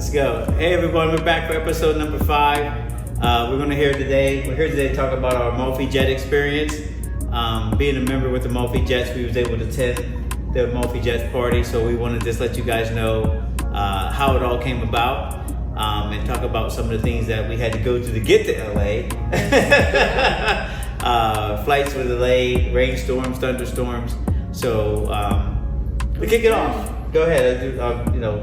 Let's go. Hey everyone, we're back for episode number 5. We're here today to talk about our multi-jet experience. Being a member with the multi-jets, we was able to attend the multi-jets party, so we wanted to just let you guys know how it all came about, and talk about some of the things that we had to go through to get to LA. Flights were delayed, rainstorms, thunderstorms. So we kick it off. Go ahead.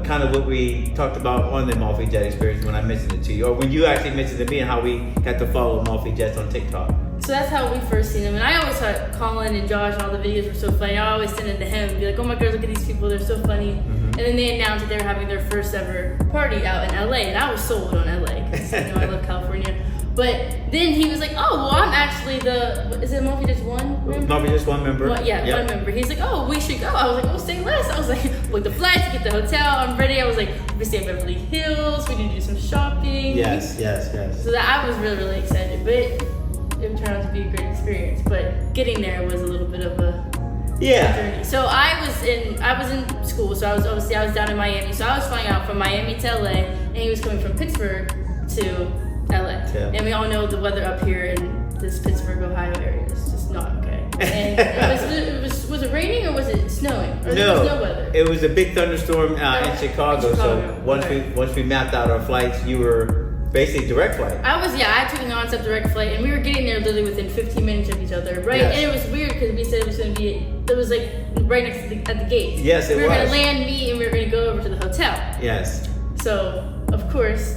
Kind of what we talked about on the multi-jet experience when I mentioned it to you, or when you actually mentioned it to me, and how we got to follow multi-jets on TikTok. So that's how we first seen them, and I always thought Colin and Josh and all the videos were so funny. I always send it to him and be like, "Oh my God, look at these people! They're so funny." Mm-hmm. And then they announced that they were having their first ever party out in LA, and I was sold on LA because I love California. But then he was like, "Oh, well, I'm actually is it multi-jets one member? Multi-jets one member. One member." He's like, "Oh, we should go." I was like, "Oh, say less." I was like, "Book the flights, get the hotel. I'm ready." I was like, "We stay at Beverly Hills. We need to do some shopping." Yes. So that I was really, really excited, but it turned out to be a great experience. But getting there was a little bit of a journey. So I was in school, so I was down in Miami. So I was flying out from Miami to LA, and he was coming from Pittsburgh to LA. Yeah. And we all know the weather up here in this Pittsburgh, Ohio area is just not okay. And was it raining or was it snowing? Or no, there was no weather? It was a big thunderstorm in Chicago. So once we mapped out our flights, you were basically direct flight. I took a non-stop direct flight, and we were getting there literally within 15 minutes of each other, right? Yes. And it was weird because we said it was going to be, it was like right next to at the gate. Yes, it was. We were going to land, meet, and we were going to go over to the hotel. Yes. So, of course,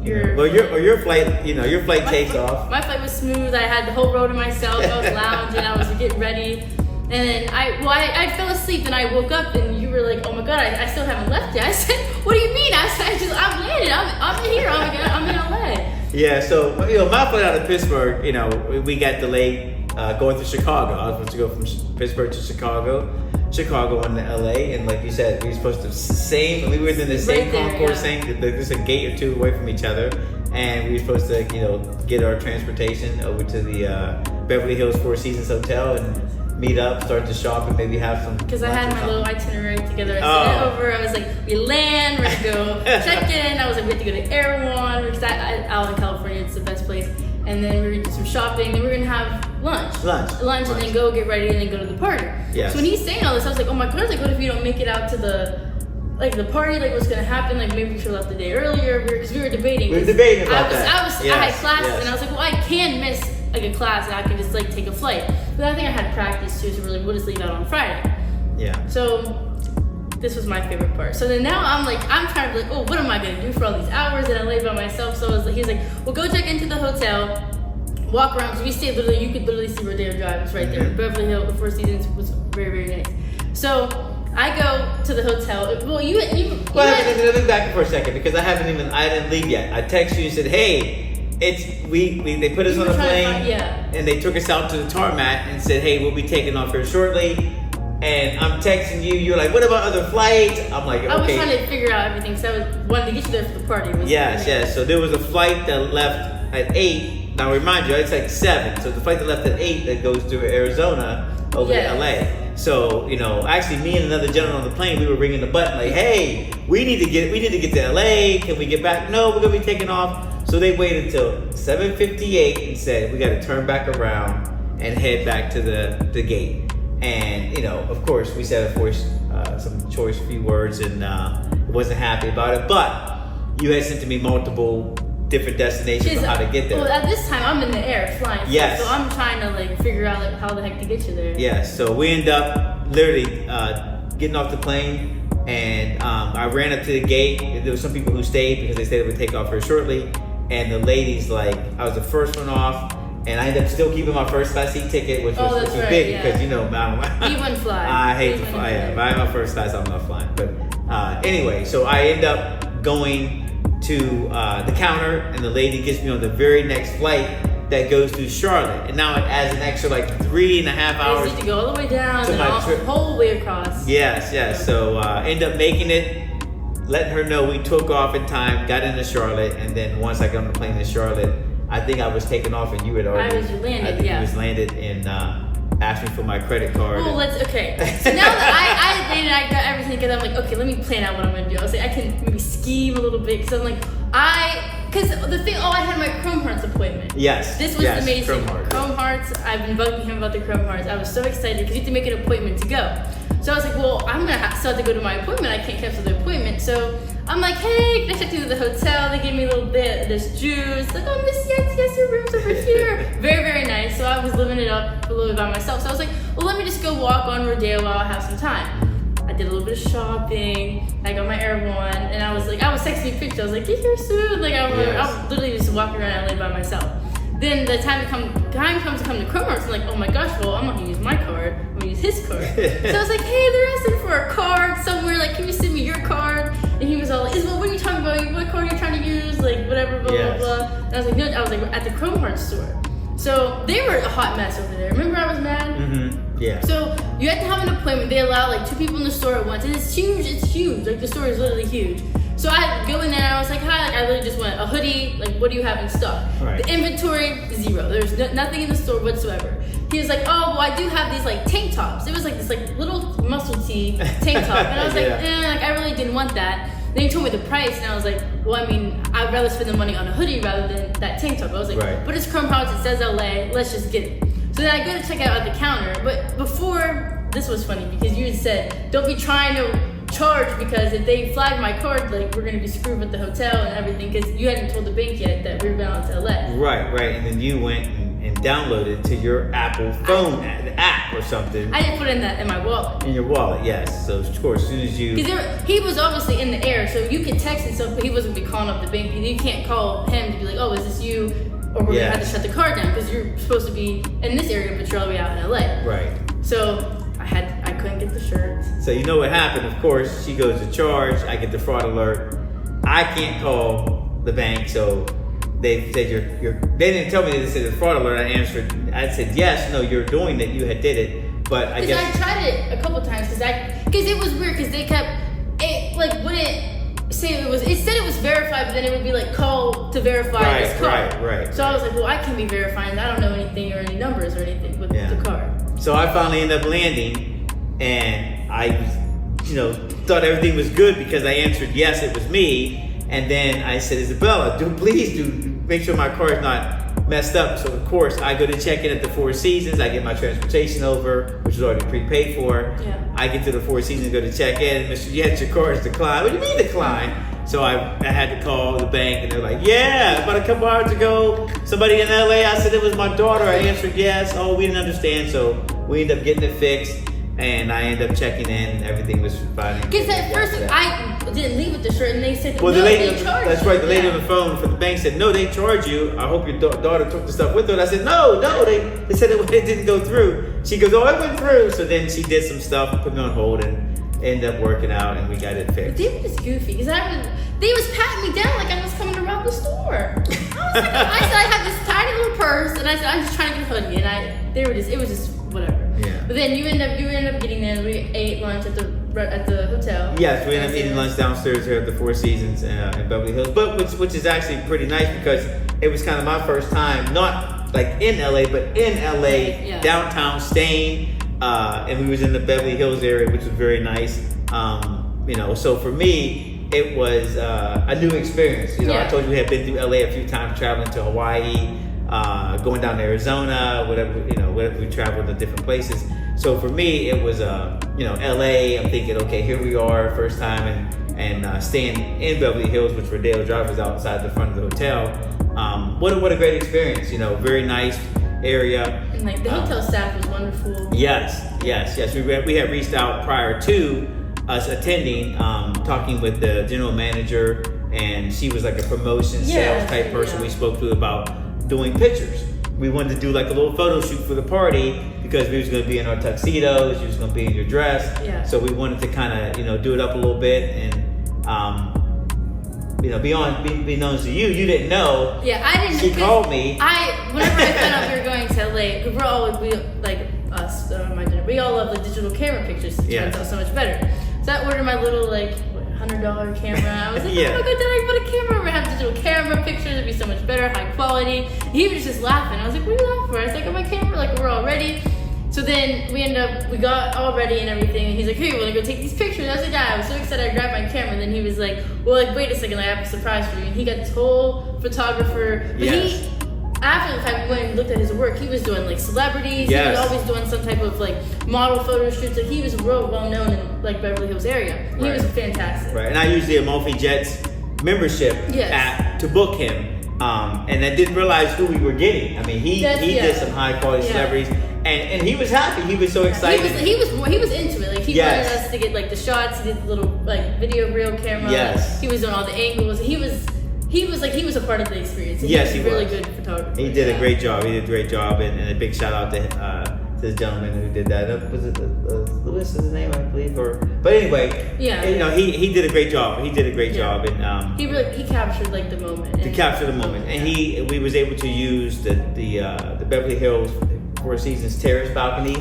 your flight takes off. My flight was smooth. I had the whole row to myself. I was lounging. I was getting ready. And then I fell asleep, and I woke up, and you were like, "Oh my God, I still haven't left yet." I said, "What do you mean?" I said, "I'm landed. I'm here. I'm in LA." Yeah. So my flight out of Pittsburgh, we got delayed going to Chicago. I was supposed to go from Pittsburgh to Chicago on to LA, and like you said, we were supposed to we were in the same concourse, there's a gate or two away from each other, and we were supposed to get our transportation over to the Beverly Hills Four Seasons Hotel and meet up, start to shop, and maybe have some. Because I had my little itinerary together. I sent it over. I was like, we land, we're gonna go check in. I was like, we have to go to Air One because out in California, it's the best place. And then we were gonna do some shopping. Then we were gonna have lunch, and then go get ready, and then go to the party. Yes. So when he's saying all this, I was like, oh my God, like what if you don't make it out to the party? Like what's gonna happen? Like maybe we should have left the day earlier because we were debating. We were debating about that. I had classes, yes. and I was like, well, I can miss a class, and I can just take a flight. But I think I had practice too, so we'll just leave out on Friday. Yeah. So this was my favorite part. So then now I'm trying to be oh, what am I gonna do for all these hours? And I lay by myself. So he's like, well, go check into the hotel, walk around, because we stayed literally, you could literally see Rodeo Drive. It's right there. Beverly Hills, the Four Seasons was very, very nice. So I go to the hotel. Well, let me back for a second, because I didn't leave yet. I texted you and said, hey, they put us on a plane, and they took us out to the tarmac and said, hey, we'll be taking off here shortly. And I'm texting you. You're like, what about other flights? I'm like, okay. I was trying to figure out everything, so I wanted to get you there for the party. Yes. So there was a flight that left at 8. Now remind you, it's 7. So the flight that left at 8 that goes to Arizona over to LA. So actually, me and another gentleman on the plane, we were ringing the button like, hey, we need to get to LA. Can we get back? No, we're gonna be taking off. So they waited until 7:58 and said, we got to turn back around and head back to the gate. And, of course, we said, some choice few words, and wasn't happy about it. But you had sent to me multiple different destinations on how to get there. Well, at this time, I'm in the air flying. Yes. So I'm trying to figure out how the heck to get you there. Yes. So we end up literally getting off the plane, and I ran up to the gate. There were some people who stayed because they said they would take off here shortly. And the ladies, I was the first one off, and I ended up still keeping my first class seat ticket, which was big because you wouldn't fly. I hate to fly. Yeah, if I have my first class, I'm not flying. But anyway, so I end up going to the counter, and the lady gets me on the very next flight that goes to Charlotte, and now it adds an extra 3.5 hours. You need to go all the way down and the whole way across. Yes. So end up making it. Letting her know we took off in time, got into Charlotte, and then once I got on the plane in Charlotte, I think I was taken off and you had already. You landed, I think you was landed in asked me for my credit card. Well, okay. So now that I dated, I got everything together. I'm like, okay, let me plan out what I'm gonna do. I was like, I can maybe scheme a little bit because I'm like, because the thing, I had my Chrome Hearts appointment. Yes. This was amazing. Chrome Hearts. I've been bugging him about the Chrome Hearts. I was so excited because you have to make an appointment to go. So I was like, well, I'm gonna still have to go to my appointment. I can't cancel the appointment. So I'm like, hey, can I check you to the hotel? They gave me a little bit of this juice. Like, oh, Miss, yes, your room's over here. Very, very nice. So I was living it up a little bit by myself. So I was like, well, let me just go walk on Rodeo while I have some time. I did a little bit of shopping. I got my Air One, and I was texting pictures. I was like, get here soon. Like, I was literally just walking around LA by myself. Then the time comes to come to Chrome Hearts, I'm like, oh my gosh, well, I'm not gonna use my card, I'm gonna use his card. So I was like, hey, they're asking for a card somewhere, like, can you send me your card? And he was all like, Isabel, what are you talking about? What card are you trying to use? Like, whatever, blah, blah, blah. And I was like, no, I was like, at the Chrome Hearts store. So they were a hot mess over there. Remember I was mad? Mm-hmm. Yeah. So you have to have an appointment. They allow like 2 people in the store at once. And it's huge. Like, the store is literally huge. So I go in there and I was like, hi, like, I literally just want a hoodie. Like, what do you have in stock? Right. The inventory, 0. There's nothing in the store whatsoever. He was like, oh, well, I do have these like tank tops. It was like this like little muscle tee tank top. And I was like, like, I really didn't want that. Then he told me the price, and I was like, well, I mean, I'd rather spend the money on a hoodie rather than that tank top. I was like, but it's Chrome Hearts, it says LA, let's just get it. So then I go to check out at the counter, but before, this was funny because you had said, don't be trying to charge because if they flag my card, like, we're gonna be screwed with the hotel and everything because you hadn't told the bank yet that we were bound to LA. Right, and then you went and downloaded to your Apple phone app or something. I didn't put in my wallet. In your wallet, yes. So of course, as soon as you, because he was obviously in the air, so you could text and stuff, but he wasn't gonna be calling up the bank. You can't call him to be like, oh, is this you? Or we're gonna have to shut the card down because you're supposed to be in this area, but you're all the way out in LA. Right. So I couldn't get the shirt. So you know what happened? Of course, she goes to charge. I get the fraud alert. I can't call the bank, so they said you're. They didn't tell me that they said the fraud alert. I answered. I said yes, no, you're doing that. You had did it, but I guess I tried it a couple times because it was weird because they kept it like wouldn't say it was. It said it was verified, but then it would be like call to verify this card. Right. So I was like, well, I can't be verifying. I don't know anything or any numbers or anything with the card. So I finally ended up landing, and I, thought everything was good because I answered yes, it was me. And then I said, Isabella, please make sure my car is not messed up. So of course I go to check in at the Four Seasons. I get my transportation over, which was already prepaid for. Yeah. I get to the Four Seasons, go to check in. Mr. Yes, your car is declined. What do you mean declined? So I had to call the bank, and they're like, yeah, about a couple hours ago, somebody in LA, I said it was my daughter. I answered yes. Oh, we didn't understand. So we ended up getting it fixed. And I ended up checking in, and everything was fine. Because at first I didn't leave with the shirt, and they said, well, no, they charge that's you. right. The lady on the phone from the bank said, no, they charge you. I hope your daughter took the stuff with her. And I said, no, they said it didn't go through. She goes, oh, it went through. So then she did some stuff, put me on hold, and ended up working out, and we got it fixed. They were just goofy because they was patting me down like I was coming to rob the store. I said I have this tiny little purse, and I said I'm just trying to get a hoodie, and it was just whatever. Yeah. But then you end up getting there. We ate lunch at the hotel. Yes, we ended up eating lunch downstairs here at the Four Seasons in Beverly Hills, but which is actually pretty nice because it was kind of my first time, not like in LA, but in LA, downtown, staying, and we was in the Beverly Hills area, which was very nice. So for me, it was a new experience. I told you we had been through LA a few times, traveling to Hawaii, going down to Arizona, whatever we traveled to different places. So for me, it was LA. I'm thinking, okay, here we are, first time, and staying in Beverly Hills, which Rodeo Drive was outside the front of the hotel. What a great experience. Very nice area. And like the hotel staff was wonderful. Yes. We had reached out prior to us attending, talking with the general manager, and she was like a promotion sales type person. We spoke to about doing pictures. We wanted to do like a little photo shoot for the party because we was going to be in our tuxedos, you was going to be in your dress. Yeah. So we wanted to kind of do it up a little bit and be known to you. You didn't know. Yeah, I didn't. She called me. Whenever I found out we were going to LA, because we all love the digital camera pictures. It turns out so much better. So I ordered my little $100 camera. I was like, oh my god, did I put a camera? We're gonna have digital camera pictures. It'd be so much better, high quality. He was just laughing. I was like, what are you laughing for? I was like, oh, my camera, we're all ready. So then we got all ready and everything. And he's like, hey, wanna go take these pictures? I was like, yeah. I was so excited. I grabbed my camera. And then he was like, well, like, wait a second. I have a surprise for you. And he got this whole photographer. But after the fact, we went and looked at his work. He was doing like celebrities. Yes. He was always doing some type of like model photo shoots. Like he was real well known in like Beverly Hills area. He was fantastic. Right. And I used the Amalfi Jets membership app to book him. And I didn't realize who we were getting. I mean, he did some high quality celebrities, and he was happy. He was so excited. He was into it. Like he wanted us to get like the shots. He did the little like video reel camera. Yes. He was doing all the angles. He was a part of the experience. He was a really good photographer. He did a great job. He did a great job, and a big shout out to this gentleman who did that. Was it Lewis is his name, I believe? But anyway, he did a great job. He did a great job, and he captured like the moment. To capture the moment, and we was able to use the Beverly Hills Four Seasons terrace balcony,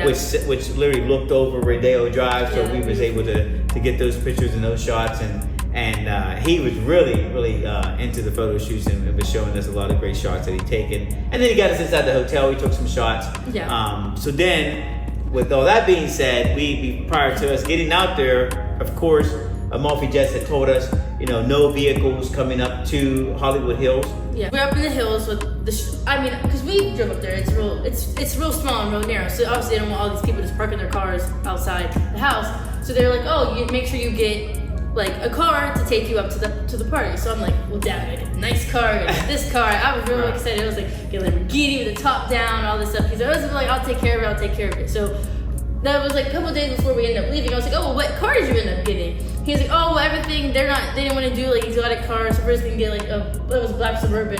which literally looked over Rodeo Drive. So we was able to get those pictures and those shots, and he was really into the photo shoots and was showing us a lot of great shots that he'd taken. And then he got us inside the hotel. We took some shots. So then, with all that being said, we prior to us getting out there, of course, Amalfi Jets had told us, no vehicles coming up to Hollywood Hills. Yeah, we're up in the hills with because we drove up there. It's real small and real narrow. So obviously they don't want all these people just parking their cars outside the house. So they're like, oh, you make sure you get like a car to take you up to the party. So I'm like, well, Dad, I get a nice car, I get this car. I was really excited. I was like, get a Lamborghini with the top down, all this stuff. He's always like, I'll take care of it. So that was like a couple of days before we ended up leaving. I was like, oh, well, what car did you end up getting? He was like, oh, well, everything. They didn't want to do like exotic cars. So we're just gonna get like it was black Suburban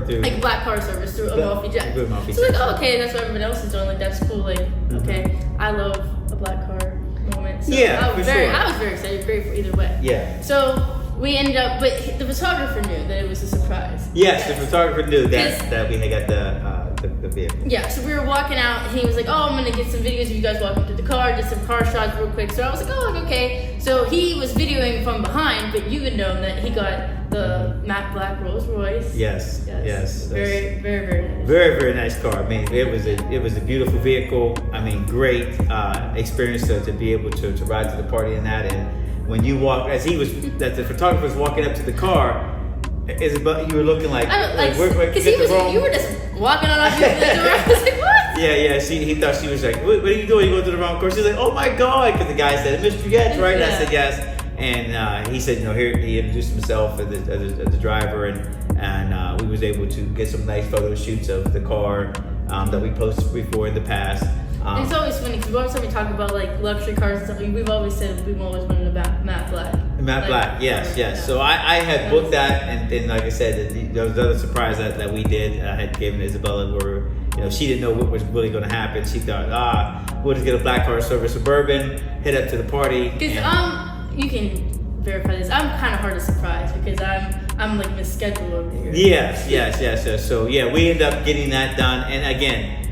through like black car service through Amalfi Jet. So like, oh, okay, that's what everyone else is doing. Like that's cool. Like, okay, I love a black car moment. So I was very excited, grateful either way. Yeah. So we ended up, but the photographer knew that it was a surprise. Yes, the photographer knew that we had got the vehicle. Yeah, so we were walking out, and he was like, oh, I'm gonna get some videos of you guys walking through the car, just some car shots real quick. So I was like, oh, okay. So he was videoing from behind, but you had known that he got the matte black Rolls Royce. Yes. Very, very, very nice. Very, very nice car. I mean, it was a beautiful vehicle. I mean, great experience to be able to ride to the party in that. And when you walk, that the photographer was walking up to the car, you were looking like you were just walking on off the door. I was like, what? Yeah. He thought she was like, what are you doing? You going to the wrong course? She's like, oh my God, because the guy said, Mr. Getz, right? And I said yes. And he said, here he introduced himself as the driver, and we was able to get some nice photo shoots of the car that we posted before in the past. It's always funny because every time we talk about like luxury cars and stuff, we've always said we've always wanted a matte black. Matte black, yes. Yeah. So I had booked that, and then like I said, there was another surprise that we did. I had given Isabella where she didn't know what was really going to happen. She thought, we'll just get a black car service Suburban, head up to the party. Because you can verify this. I'm kind of hard to surprise because I'm like misscheduled over here. Yes. So yeah, we ended up getting that done, and again,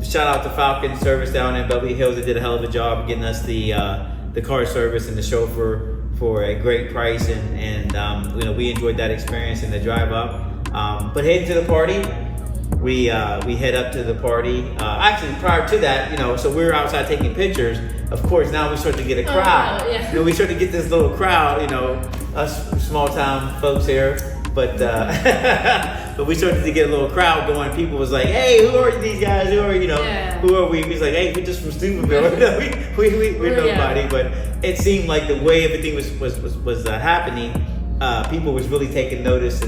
shout out to Falcon Service down in Beverly Hills. They did a hell of a job of getting us the car service and the chauffeur for a great price, and we enjoyed that experience and the drive up. But heading to the party, we head up to the party. Actually, prior to that, so we were outside taking pictures. Of course, now we start to get a crowd. We start to get this little crowd. Us small town folks here. But but we started to get a little crowd going. People was like, "Hey, who are these guys? Who are Who are we?" He's like, "Hey, we're just from Steubenville. we're nobody." But it seemed like the way everything was happening, people was really taking notice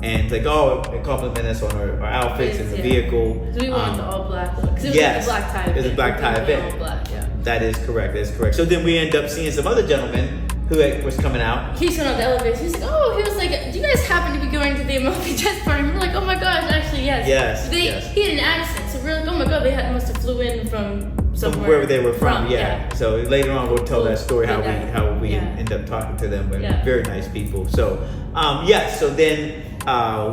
and like, compliment us on our outfits and the vehicle. So we wanted the all black look. It was yes, like a black tie. It was a black tie event. All black, yeah. That is correct. So then we end up seeing some other gentlemen who was coming out. He's coming out the elevator. He's like, he was like, do you guys happen to be going to the Amalfi Jets party? And we're like, oh my gosh, actually, yes. Yes. He had an accent, so we're like, oh my God, must have flew in from somewhere. Wherever they were from, yeah. So later on, we'll tell that story how we end up talking to them. But very nice people. So, so then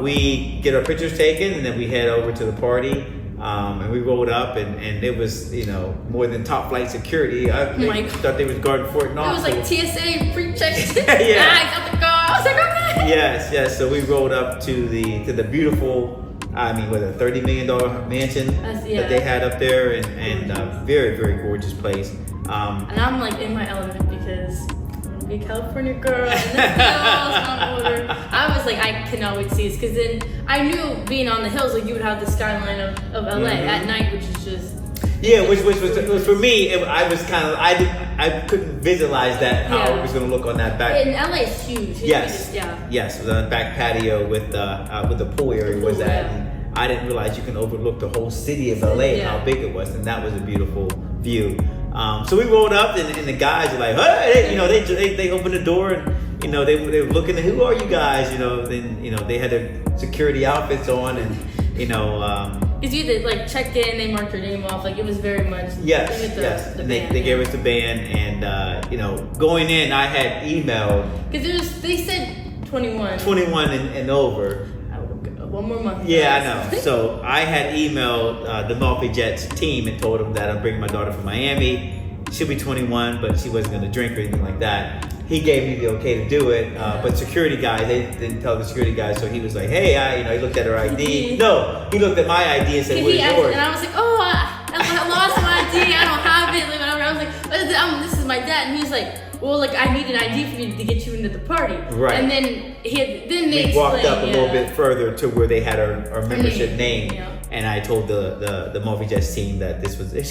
we get our pictures taken, and then we head over to the party. And we rolled up, and it was, more than top flight security. I thought they was guarding Fort Knox. It was like TSA pre-check. Yeah. I got the car. I was like, okay. Yes. So we rolled up to the beautiful with a $30 million mansion that they had up there, and very, very gorgeous place. And I'm like in my element because I'm gonna be a California girl and the hills on order. I was like, I cannot wait to see this, because then I knew being on the hills, like you would have the skyline of LA at night, which is just which was for me. I was kind of I couldn't visualize that how it was going to look on that back. And LA is huge. Yes, it was on the back patio with the pool area was at. And I didn't realize you can overlook the whole city of LA, how big it was, and that was a beautiful view. So we rolled up, and the guys were like, "Hey!" They opened the door, and they were looking at, "Who are you guys?" Then they had their security outfits on, and because you did like checked in, they marked your name off, like it was very much yes. And they gave us the band, and going in, I had emailed because they said 21 and over. One more month. Yeah, I know. So I had emailed the Malfi Jets team and told them that I'm bringing my daughter from Miami. She'll be 21, but she wasn't going to drink or anything like that. He gave me the okay to do it, but security guys, they didn't tell the security guys, so he was like, "Hey, he looked at her ID." No, he looked at my ID and said, "Where's yours?" And I was like, "Oh, I lost my ID. I don't have it." Like whatever. I was like, "This is my dad," and he's like, "Well, like I need an ID for you to get you into the party." Right. And then they walked up a little bit further to where they had our membership name. Yeah. And I told the Malfi Jets team that this was. He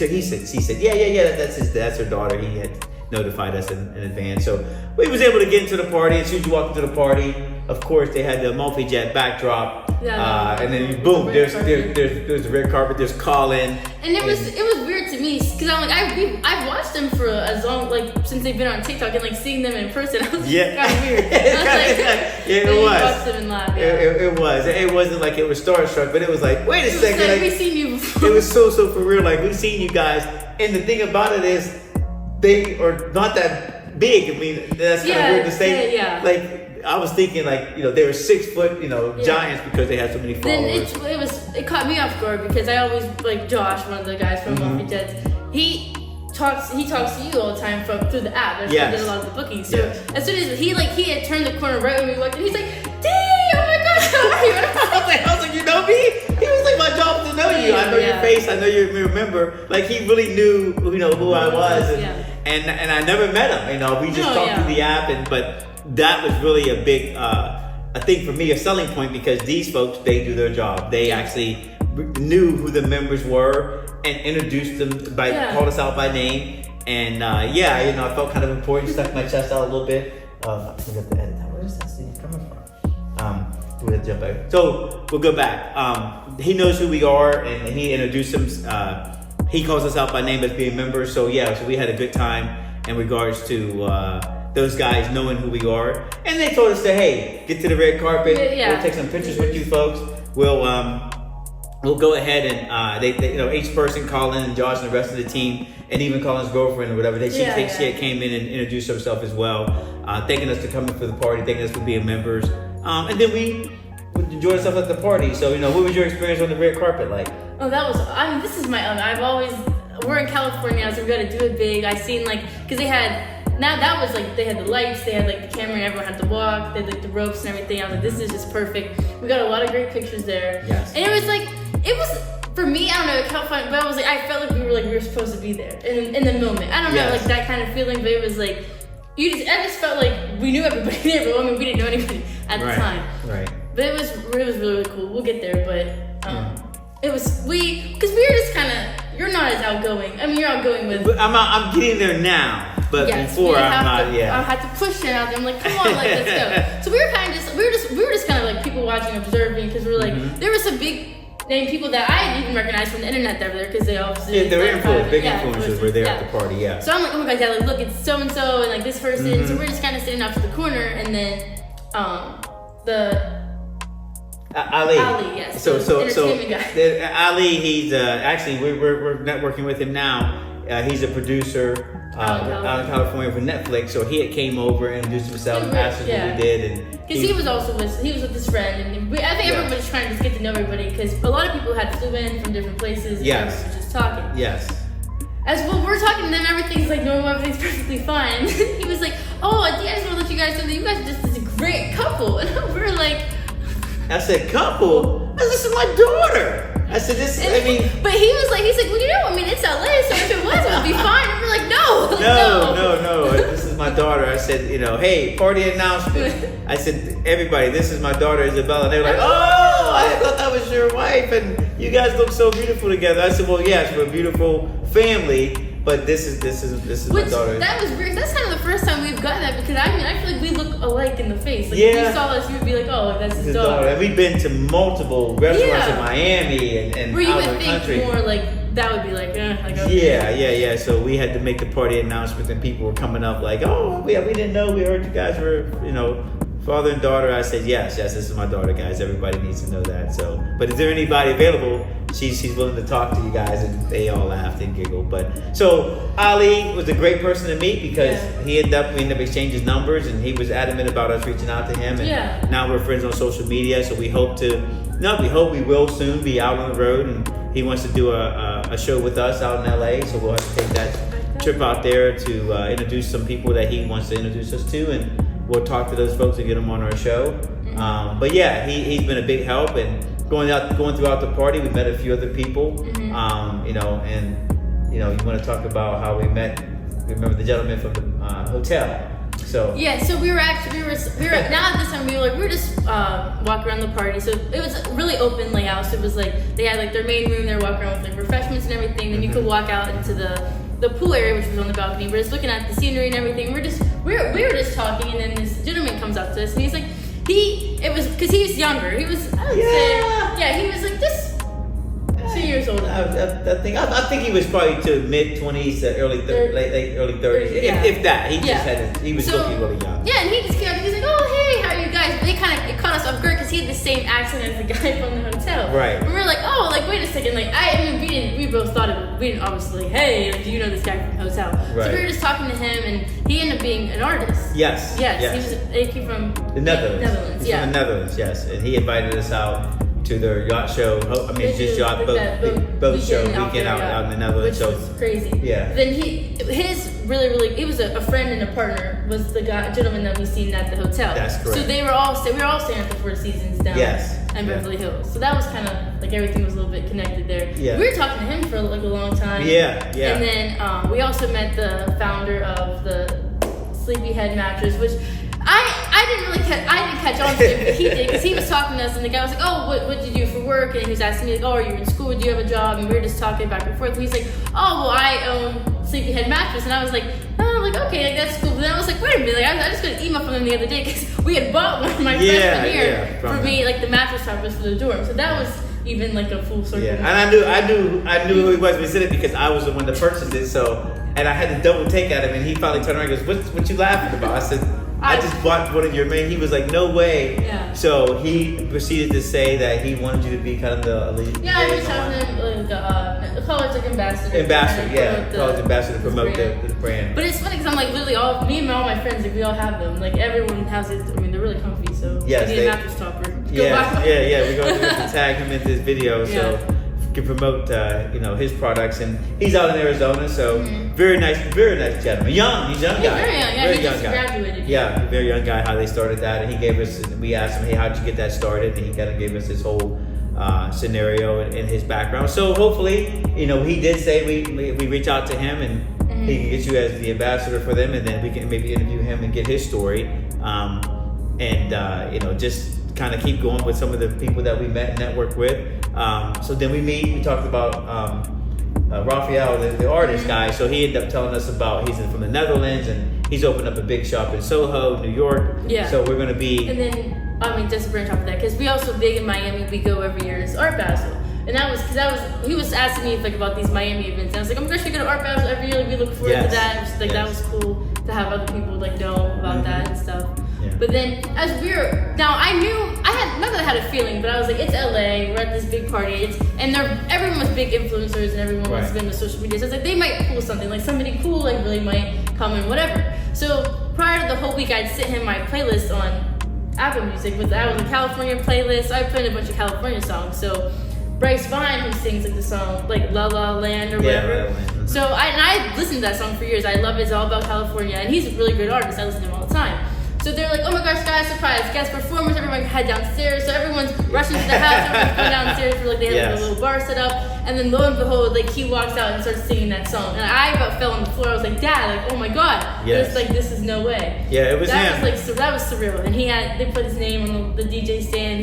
said, yeah, that's her daughter. He had notified us in advance, so we was able to get into the party. As soon as you walk into the party, of course they had the Malfi Jet backdrop, and then boom, there's the red carpet. There's Colin, and it was weird to me because I'm like I've watched them for as long since they've been on TikTok, and like seeing them in person, I was kind of weird. It was. Watch them and laugh. It was. It wasn't like it was starstruck, but it was like, wait a second, like, we've seen you before. It was so for real. Like we've seen you guys, and the thing about it is, they are not that big. I mean, that's kind of weird to say. Like I was thinking, like they were 6 foot, giants because they had so many followers. Then it caught me off guard because I always like Josh, one of the guys from Malfi Jets. He talks to you all the time through the app. That's where he did a lot of the bookings. So as soon as he had turned the corner right when we walked in, he's like, "Dang, oh my gosh, how are you?" I was like, "You know me?" He was like, "My job to know you. I know your face. I know you remember." Like he really knew, who I was, and I never met him. We just talked through the app, but that was really a big, I think for me, a selling point because these folks, they do their job. They actually knew who the members were and introduced them called us out by name, and I felt kind of important, stuck my chest out a little bit. I forgot to edit that. Where is that scene coming from? We'll jump back. So we'll go back. He knows who we are, and he introduced him. He calls us out by name as being members. So so we had a good time in regards to those guys knowing who we are, and they told us to, hey, get to the red carpet. We'll take some pictures with you folks. We'll go ahead and they each person, Colin and Josh and the rest of the team, and even Colin's girlfriend or whatever, she came in and introduced herself as well, thanking us to come in for the party, thanking us for being members, and then we enjoyed ourselves at the party. So what was your experience on the red carpet like? Oh, this is my own. We're in California, so we got to do it big. I seen because they had. Now that was they had the lights, they had the camera, and everyone had to walk, they had the ropes and everything. I was like, this is just perfect. We got a lot of great pictures there. Yes. And it was for me, I don't know, it felt fun, but I felt like we were supposed to be there in the moment. I don't know, that kind of feeling, but it was I just felt like we knew everybody there, but we didn't know anybody at the time. Right. But it was really, really cool. We'll get there, but because we were just kind of, you're not as outgoing. I mean, you're outgoing with. I'm getting there now. But before I'm not, I had to push it out there. I'm like, come on, let's go. So we were just kind of people watching, observing, because we were there were some big name people that I didn't even recognize from the internet that were there because they obviously they were big influencers were there at the party. So I'm like, oh my god, look, it's so and so and this person. So we're just kind of sitting off to the corner, and then Ali, yes. So Ali, he's actually we're networking with him now. He's a producer out in California for Netflix. So he came over and introduced himself, asked us what we did, and because he was with his friend, and I think everybody's trying to just get to know everybody because a lot of people had flew in from different places. And everyone was just talking. Yes. As well, we're talking to them, everything's normal, everything's perfectly fine. He was like, "Oh, I just want to let you guys know that you guys are just this great couple," and we're like. I said, couple? said, this is my daughter. I said, but he's like, well, it's LA, so if it was, it would be fine. And we're like, no. This is my daughter. I said, hey, party announcement. I said, everybody, this is my daughter, Isabella. And they were like, oh, I thought that was your wife, and you guys look so beautiful together. I said, well, yes, we're a beautiful family. But this is my daughter. That was weird. That's kind of the first time we've gotten that because I feel like we look alike in the face. Like if you saw us, you would be like, oh, that's his daughter. And we've been to multiple restaurants in Miami and where you out would of the country. Think more like that would be like, okay. Yeah. So we had to make the party announcement, and people were coming up like, oh, we didn't know. We heard you guys were, father and daughter. I said, yes, this is my daughter, guys. Everybody needs to know that. So, but is there anybody available? She's willing to talk to you guys, and they all laughed and giggled. But so Ali was a great person to meet because we ended up exchanging numbers, and he was adamant about us reaching out to him. And now we're friends on social media. So we hope we will soon be out on the road, and he wants to do a show with us out in LA. So we'll have to take that trip out there to introduce some people that he wants to introduce us to, and we'll talk to those folks and get them on our show. But yeah, he's been a big help, and going throughout the party, we met a few other people. You want to talk about how we met. Remember the gentleman from the hotel. So so we were now at this time we were just walking around the party. So it was really open layout. So it was like they had like their main room. They were walking around with like refreshments and everything. Then you could walk out into the pool area, which was on the balcony. We're just looking at the scenery and everything. We were just talking, and then this gentleman comes up to us, and he's like, it was because he was younger. He was he was like this 2 years older. I think he was probably to mid 20s to early 30s, if that. He was looking really young. Yeah, and he just came up and he's like, oh hey, how are you guys? But it caught us off guard because he had the same accent as the guy from the hotel. Right. And we were like, oh, like wait a second, like we both thought we didn't obviously like, hey, like, do you know this guy from the hotel? Right. So we were just talking to him, and he ended up being an artist. Yes. He came from the Netherlands. He's from the Netherlands, yes, and he invited us out to their yacht show. Boat show weekend out in the Netherlands. Which was crazy. Yeah. Then he was a friend and a partner was the gentleman that we seen at the hotel. That's correct. So we were all staying at the Four Seasons down in Beverly Hills. So that was kind of like everything was a little bit connected there. Yeah. We were talking to him for like a long time. Yeah. And then we also met the founder of the Sleepyhead mattress, which I didn't catch on to him, but he did, because he was talking to us, and the guy was like, oh, what do you do for work? And he was asking me like, oh, are you in school? Do you have a job? And we were just talking back and forth, and he's like, oh, well, I own Sleepyhead mattress. And I was like, oh, like, okay, like, that's cool. But then I was like, wait a minute, like, I just got an email from him the other day, because we had bought one my freshman year for me, like the mattress top was for the dorm. So that was even like a full circle. Yeah, and I knew who he was when he said it, because I was the one that purchased it. So, and I had to double take at him, and he finally turned around and goes, what you laughing about? I said, I just bought one of your main. He was like, no way. Yeah. So he proceeded to say that he wanted you to be kind of the elite. Yeah, I was talking to him, the college like ambassador. College ambassador to promote the brand. But it's funny because I'm like literally me and all my friends, like we all have them. Like everyone has it. I mean, they're really comfy. So yes, you need a mattress topper. We're going to tag him in this video. So. Can promote his products, and he's out in Arizona, so very nice gentleman. He's young guy. Very young, very he young just guy. Graduated. Yeah, very young guy. How they started that, and we asked him, hey, how'd you get that started? And he kind of gave us his whole scenario and his background. So hopefully, he did say we reach out to him, and he can get you as the ambassador for them, and then we can maybe interview him and get his story, just kind of keep going with some of the people that we met and networked with. So then we talked about Raphael, the artist guy. So he ended up telling us about, he's from the Netherlands, and he's opened up a big shop in Soho, New York. Yeah. So we're going to be... And then, just to branch off of that, because we also big in Miami, we go every year as Art Basel. And he was asking me about these Miami events. And I was like, I'm going to go to Art Basel every year. Like, we look forward to that. And just, that was cool to have other people know about that and stuff. Yeah. But then not that I had a feeling, but I was like, it's LA, we're at this big party, everyone was big influencers, and everyone was been on social media. So I was like, they might pull something, like somebody cool, like really might come and whatever. So prior to the whole week, I'd sent him my playlist on Apple Music. That was a California playlist. So I put in a bunch of California songs. So Bryce Vine, who sings like the song like La La Land or whatever. Yeah, so I listened to that song for years. I love it. It's all about California, and he's a really good artist. I listen to him all the time. So they're like, oh my gosh, guys, surprise, guest performers, everyone head downstairs. So everyone's rushing to the house, everyone's going downstairs for like they had like a little bar set up. And then lo and behold, like he walks out and starts singing that song. And I about fell on the floor. I was like, Dad, like, oh my God. Yes. This is no way. Yeah, it was that him. Was like, so that was surreal. And they put his name on the DJ stand.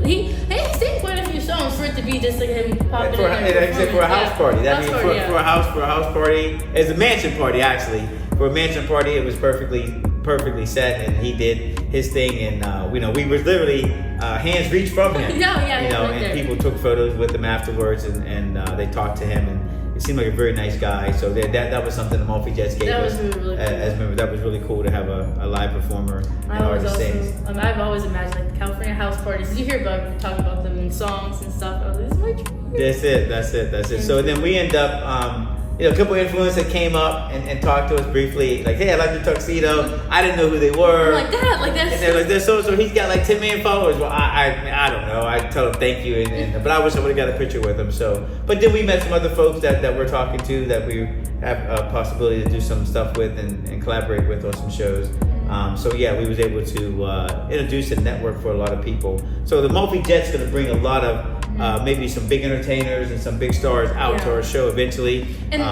He sang quite a few songs for it to be just like him popping in there. For a house party. That means for a house party. It's a mansion party actually. For a mansion party, it was perfectly set, and he did his thing, and we was literally hands reached from him. And people took photos with him afterwards, and they talked to him, and it seemed like a very nice guy. So that was something the Multi Jets gave us. That was really cool. As members, that was really cool to have a live performer and artist sings. I've always imagined like the California house parties. You hear talk about them in songs and stuff. I was like, this is my dream. That's it. So then we end up. A couple of influencers came up and talked to us briefly, like, hey, I like the tuxedo. I didn't know who they were. I'm like that, like that's. And they're like, so he's got like 10 million followers. Well, I don't know. I tell him thank you, but I wish I would have got a picture with him. So, but then we met some other folks that we're talking to that we have a possibility to do some stuff with and collaborate with on some shows. We was able to introduce a network for a lot of people. So the Multi Jet's going to bring a lot of maybe some big entertainers and some big stars out to our show eventually. And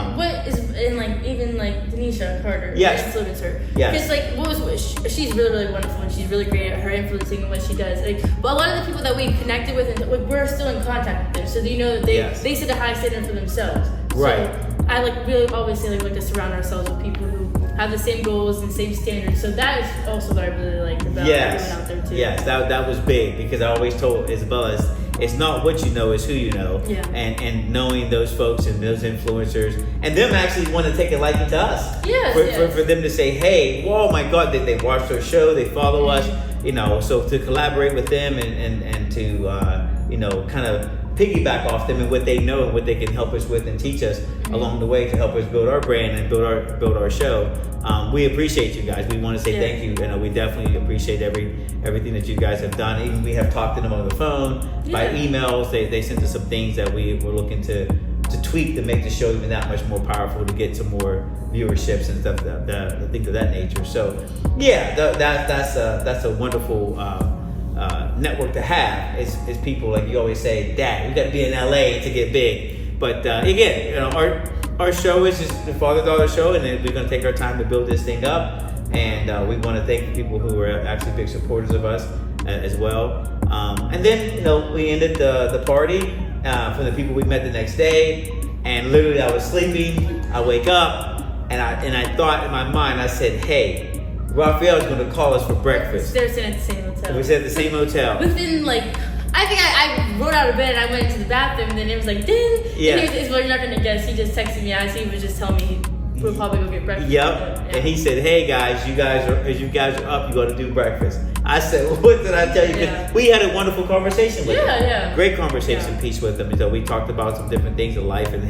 even Denisha Carter, yes, influencer. Yes. Because she's really, really wonderful and she's really great at her influencing and what she does. But a lot of the people that we connected with, and we're still in contact with them. So that they set a high standard for themselves. Right. So I really always say like to surround ourselves with people who have the same goals and same standards. So that is also what I really liked about everyone out there too. Yes, that was big because I always told Isabella, it's not what you know, it's who you know. Yeah. And knowing those folks and those influencers and them actually want to take a liking to us. Yes, for them to say, hey, oh my God, they watched our show, they follow us, so to collaborate with them and to kind of piggyback off them and what they know and what they can help us with and teach us along the way to help us build our brand and build our show. We appreciate you guys. We want to say thank you. We definitely appreciate everything that you guys have done. Even we have talked to them on the phone, by emails. They sent us some things that we were looking to tweak to make the show even that much more powerful, to get some more viewerships and stuff, things of that nature. So that's a wonderful network to have. Is people, like you always say, Dad, we got to be in LA to get big. But again, our show is just the father-daughter show, and then we're going to take our time to build this thing up. And we want to thank people who were actually big supporters of us as well. And then we ended the party from the people we met the next day. And literally, I was sleeping. I wake up, and I thought in my mind, I said, hey, Raphael's going to call us for breakfast. They're sitting at the same hotel. We sat at the same hotel. Within I think I rolled out of bed and I went into the bathroom, and then it was like ding. Yeah. And you're not gonna guess. He just texted me. He was just telling me we'll probably go get breakfast. Yep. And he said, "Hey guys, as you guys are up, you got to do breakfast." I said, well, "What did I tell you?" Yeah. We had a wonderful conversation with him. Yeah. Great conversation piece with him. So we talked about some different things in life and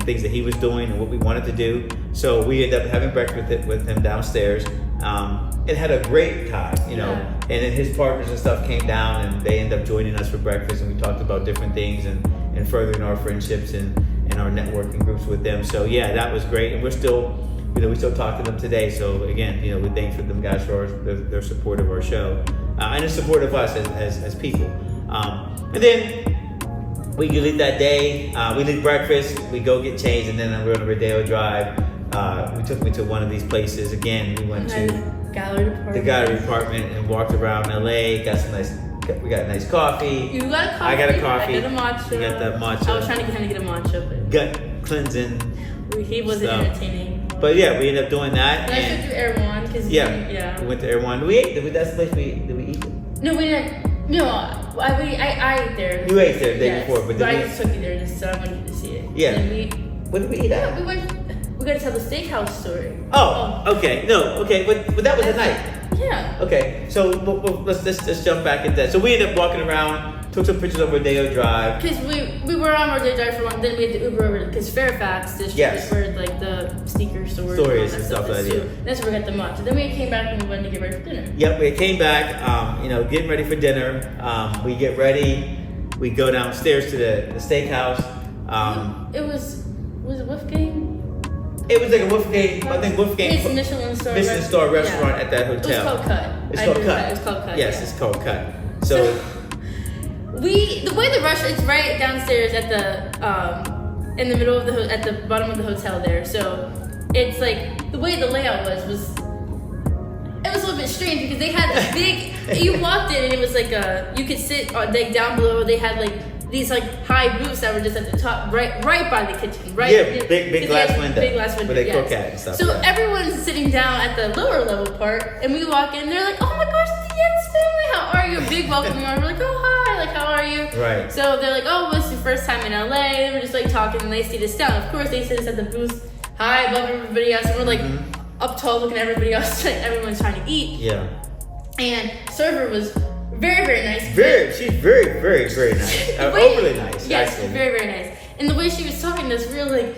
things that he was doing and what we wanted to do. So we ended up having breakfast with him downstairs. And had a great time, and then his partners and stuff came down and they ended up joining us for breakfast, and we talked about different things and furthering our friendships and our networking groups with them. So that was great, and we're still, we still talk to them today. So again, we thank for them guys for their support of our show and the support of us as people. And then we leave that day, we leave breakfast, we go get changed, and then we're on a Rodeo Drive. We took me to one of these places again. We went to the gallery department and walked around LA. We got nice coffee. You got a coffee. I got a coffee. I got a matcha. You got that matcha. I was trying to get him to get a matcha, but gut cleansing. He wasn't entertaining. But we ended up doing that. And I took through Erewhon because we went to Erewhon. We ate. That's the place did we eat? No, we didn't. No, I ate there. You ate there the day before, but I just took you there just so I wanted to see it. Yeah. And what did we eat at? We got to tell the steakhouse story. Oh, okay. No, okay. But that was the night. Yeah. Okay. So let's jump back into that. So we ended up walking around, took some pictures of Rodeo Drive. Because we were on Rodeo Drive for one, then we had to Uber over because Fairfax district is where the sneaker stores and stuff like that. That's where we got the matcha. Then we came back and we wanted to get ready for dinner. Yep, we came back, getting ready for dinner. We get ready. We go downstairs to the steakhouse. Was it Wolfgang? It was like a Wolfgang. I think Wolfgang. It's Michelin star restaurant at that hotel. It was called Cut. It's called Cut. It's called Cut. Yes, it's called Cut. So the way the restaurant, it's right downstairs at the in the middle of at the bottom of the hotel there. So it's like the way the layout was it was a little bit strange because they had a big. You walked in and it was like you could sit like down below. They had like these like high booths that were just at the top, right by the kitchen, right? Yeah, big glass window. Big glass window. Where they cook at and stuff. So everyone's sitting down at the lower level part, and we walk in, and they're like, "Oh my gosh, the Jens family, how are you?" A big welcoming. We're like, "Oh hi, like how are you?" Right. So they're like, "Oh, what's your first time in LA?" They were just like talking, and they sit us down. Of course, they sit us at the booth, high above everybody else, and we're like up tall, looking at everybody else, like everyone's trying to eat. Yeah. And server was very, very nice. She's very, very, very nice. Overly nice. Yes, actually. very, very nice. And the way she was talking to us, we were like,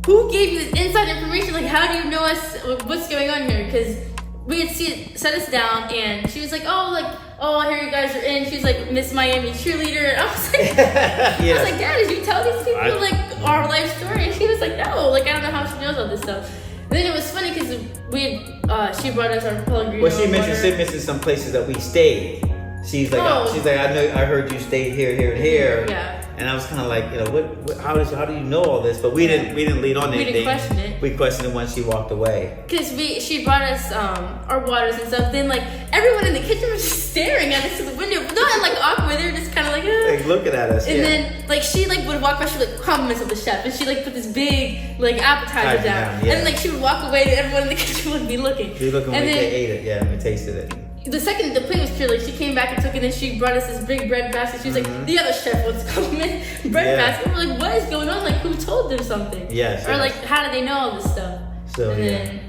who gave you this inside information? Like, how do you know us? What's going on here? Because we had set us down, and she was like, oh, I hear you guys are in. She was like, Miss Miami cheerleader. And I was like, I was like, Dad, did you tell these people like our life story? And she was like, no, like I don't know how she knows all this stuff. And then it was funny because she brought us our Pellegrino. Well, she mentioned some places that we stayed. She's like, I heard you stayed here, here, and here. Yeah. And I was kind of like, how do you know all this? But we didn't lead on anything. We didn't question it. We questioned it once she walked away. Because she brought us our waters and stuff. Then like everyone in the kitchen was just staring at us through the window, not like awkward. They were just kind of like, like looking at us. And then like she like would walk by, she like compliments of the chef, and she like put this big like appetizer down, and then like she would walk away, and everyone in the kitchen would be looking. Be looking when they ate it. Yeah, we tasted it. The second the plate was clear, like she came back and took it, and she brought us this big bread basket. She was like, the other chef wants to compliment bread basket. And we're like, what is going on? Like, who told them something? Yes. Or like, how did they know all this stuff? So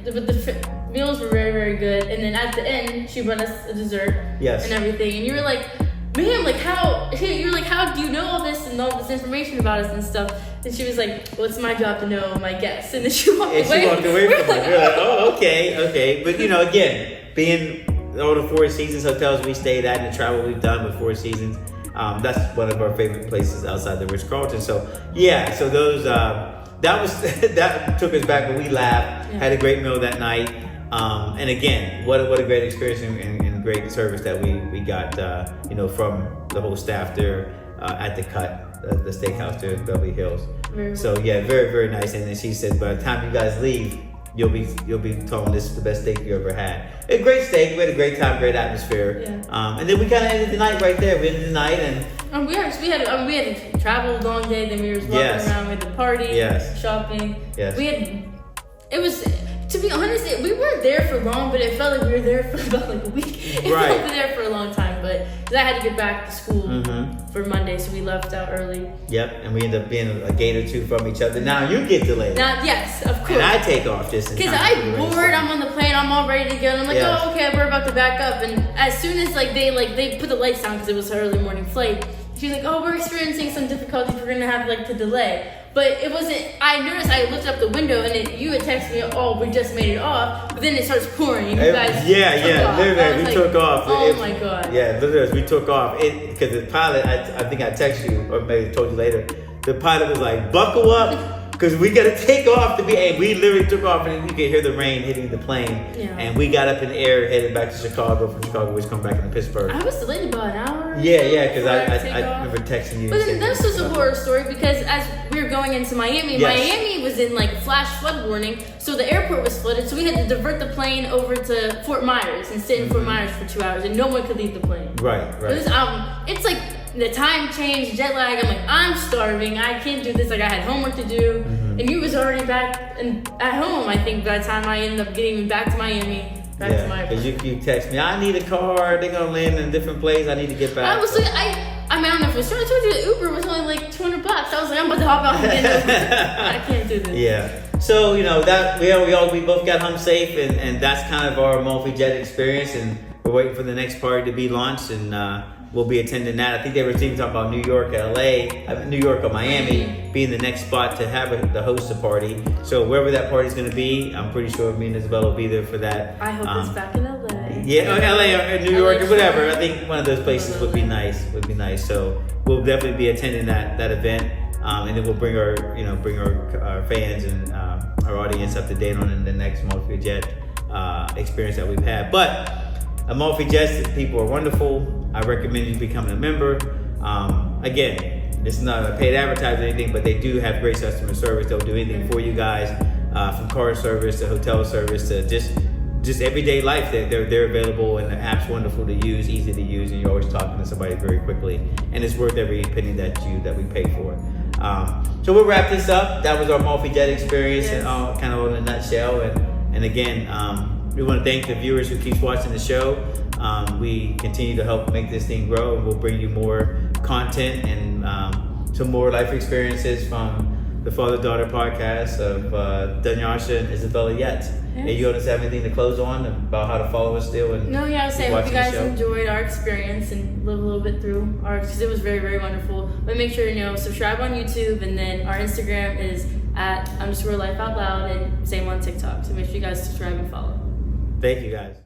but the meals were very, very good. And then at the end, she brought us a dessert. Yes. And everything. And you were like, ma'am, like how? You were like, how do you know all this and all this information about us and stuff? And she was like, well, it's my job to know my guests. And then she walked away. She walked away from us. We're like, oh, okay. But again, being all the Four Seasons hotels we stayed at and the travel we've done with Four Seasons, that's one of our favorite places outside the Ritz-Carlton. So so those that took us back, but we laughed, had a great meal that night, and again, what a great experience and great service that we got from the whole staff there at the Cut, the steakhouse there in Beverly Hills. So very, very nice. And then she said, by the time you guys leave, you'll be told this is the best steak you ever had. A great steak. We had a great time, great atmosphere. Yeah. And then we kind of ended the night right there. We ended the night and we had to travel a long day. Then we were walking around. We had the party, shopping. Yes. It was, to be honest, we weren't there for long, but it felt like we were there for about like a week. It felt like we were there for a long time, but because I had to get back to school for Monday, so we left out early. Yep, and we ended up being a gate or two from each other. Now you get delayed. Yes, of course. And I take off just in time. Because I'm bored, I'm on the plane, I'm all ready to go, and I'm like, oh, okay, we're about to back up. And as soon as they put the lights down because it was an early morning flight, she's like, oh, we're experiencing some difficulties, we're gonna have to delay. But it wasn't, I noticed I looked up the window and you had texted me, oh, we just made it off, but then it starts pouring. You guys literally, we took off. Oh my God. Yeah, literally, we took off. Because the pilot, I think I texted you, or maybe told you later, the pilot was like, buckle up, because we got to take off and we literally took off and you could hear the rain hitting the plane. Yeah. And we got up in the air, headed back to Chicago. From Chicago, we was coming back into Pittsburgh. I was delayed about an hour. Yeah, because I remember texting you. But then this was a horror story because as we were going into Miami, Miami was in flash flood warning, so the airport was flooded. So we had to divert the plane over to Fort Myers and sit in Fort Myers for 2 hours, and no one could leave the plane. Right. It's like the time change, jet lag. I'm like, I'm starving. I can't do this. Like I had homework to do, and you was already back at home. I think by the time I ended up getting back to Miami. Because you text me, I need a car. They're gonna land in a different place. I need to get back. I was like, I don't know if it was true. I told you the Uber was only like $200. I was like, I'm about to hop out and get an Uber. I can't do this. Yeah. So that we both got home safe, and that's kind of our multi-jet experience, and we're waiting for the next party to be launched, and we'll be attending that. I think they were talking about New York, New York or Miami being the next spot to have the host a party. So wherever that party's going to be, I'm pretty sure me and Isabella will be there for that. I hope it's back in LA. Yeah, or LA or New York or whatever. I think one of those places would be nice. So we'll definitely be attending that event. and then we'll bring our fans and our audience up to date on the next multi-jet experience that we've had. But Amalfi Jets, people are wonderful. I recommend you becoming a member. Again, it's not a paid advertising or anything, but they do have great customer service. They'll do anything for you guys, from car service to hotel service to just everyday life. They're available, and the app's wonderful to use, easy to use, and you're always talking to somebody very quickly, and it's worth every penny that we pay for. So we'll wrap this up. That was our Amalfi Jet experience, and kind of in a nutshell. And again, we want to thank the viewers who keeps watching the show. We continue to help make this thing grow, and we'll bring you more content and some more life experiences from the Father-Daughter podcast of Danyasha and Isabella Yates. Hey, you want to have anything to close on about how to follow us still? No, I was saying, hope you guys enjoyed our experience and live a little bit through ours, because it was very, very wonderful. But make sure subscribe on YouTube, and then our Instagram is @_lifeoutloud, and same on TikTok. So make sure you guys subscribe and follow. Thank you guys.